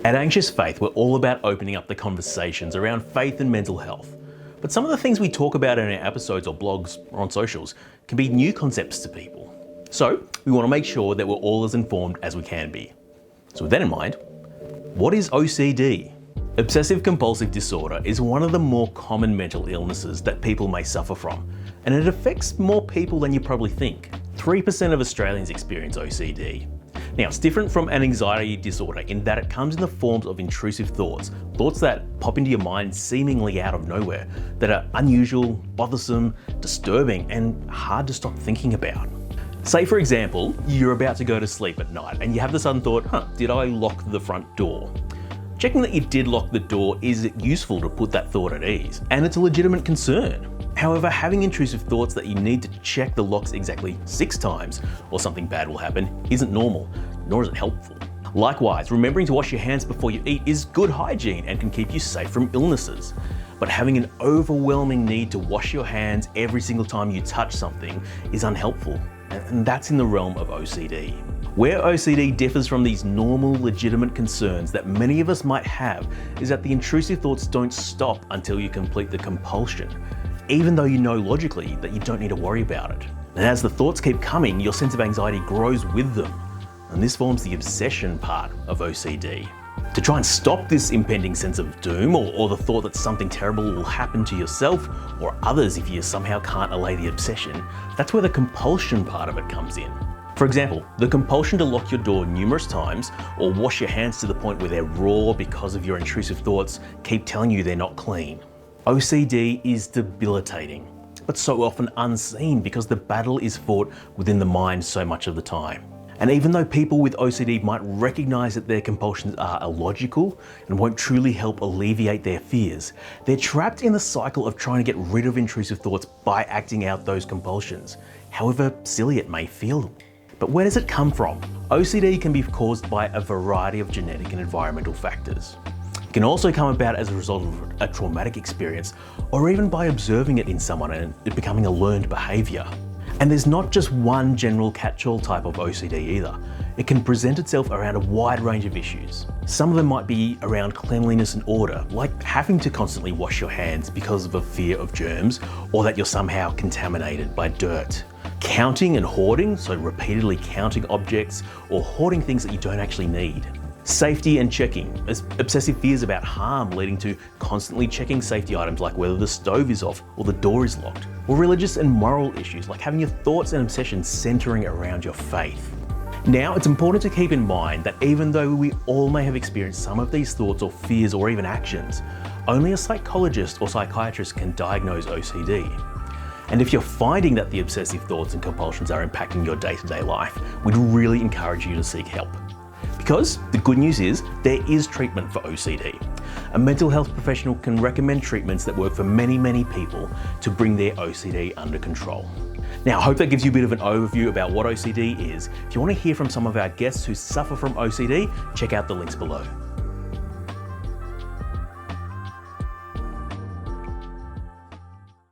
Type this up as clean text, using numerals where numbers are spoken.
At Anxious Faith, we're all about opening up the conversations around faith and mental health. But some of the things we talk about in our episodes or blogs or on socials can be new concepts to people. So we want to make sure that we're all as informed as we can be. So with that in mind, what is OCD? Obsessive compulsive disorder is one of the more common mental illnesses that people may suffer from, and it affects more people than you probably think. 3% of Australians experience OCD. Now, it's different from an anxiety disorder in that it comes in the forms of intrusive thoughts that pop into your mind seemingly out of nowhere, that are unusual, bothersome, disturbing, and hard to stop thinking about. Say, for example, you're about to go to sleep at night and you have the sudden thought, did I lock the front door? Checking that you did lock the door is useful to put that thought at ease, and it's a legitimate concern. However, having intrusive thoughts that you need to check the locks exactly 6 times or something bad will happen isn't normal, nor is it helpful. Likewise, remembering to wash your hands before you eat is good hygiene and can keep you safe from illnesses. But having an overwhelming need to wash your hands every single time you touch something is unhelpful, and that's in the realm of OCD. Where OCD differs from these normal, legitimate concerns that many of us might have is that the intrusive thoughts don't stop until you complete the compulsion, even though you know logically that you don't need to worry about it. And as the thoughts keep coming, your sense of anxiety grows with them. And this forms the obsession part of OCD. To try and stop this impending sense of doom or the thought that something terrible will happen to yourself or others if you somehow can't allay the obsession, that's where the compulsion part of it comes in. For example, the compulsion to lock your door numerous times or wash your hands to the point where they're raw because of your intrusive thoughts keep telling you they're not clean. OCD is debilitating, but so often unseen because the battle is fought within the mind so much of the time. And even though people with OCD might recognize that their compulsions are illogical and won't truly help alleviate their fears, they're trapped in the cycle of trying to get rid of intrusive thoughts by acting out those compulsions, however silly it may feel. But where does it come from? OCD can be caused by a variety of genetic and environmental factors. It can also come about as a result of a traumatic experience or even by observing it in someone and it becoming a learned behavior. And there's not just one general catch-all type of OCD either. It can present itself around a wide range of issues. Some of them might be around cleanliness and order, like having to constantly wash your hands because of a fear of germs or that you're somehow contaminated by dirt. Counting and hoarding, so repeatedly counting objects or hoarding things that you don't actually need. Safety and checking, as obsessive fears about harm leading to constantly checking safety items like whether the stove is off or the door is locked. Or religious and moral issues like having your thoughts and obsessions centering around your faith. Now, it's important to keep in mind that even though we all may have experienced some of these thoughts or fears or even actions, only a psychologist or psychiatrist can diagnose OCD. And if you're finding that the obsessive thoughts and compulsions are impacting your day-to-day life, we'd really encourage you to seek help. Because the good news is there is treatment for OCD. A mental health professional can recommend treatments that work for many people to bring their OCD under control. Now, I hope that gives you a bit of an overview about what OCD is. If you want to hear from some of our guests who suffer from OCD, check out the links below.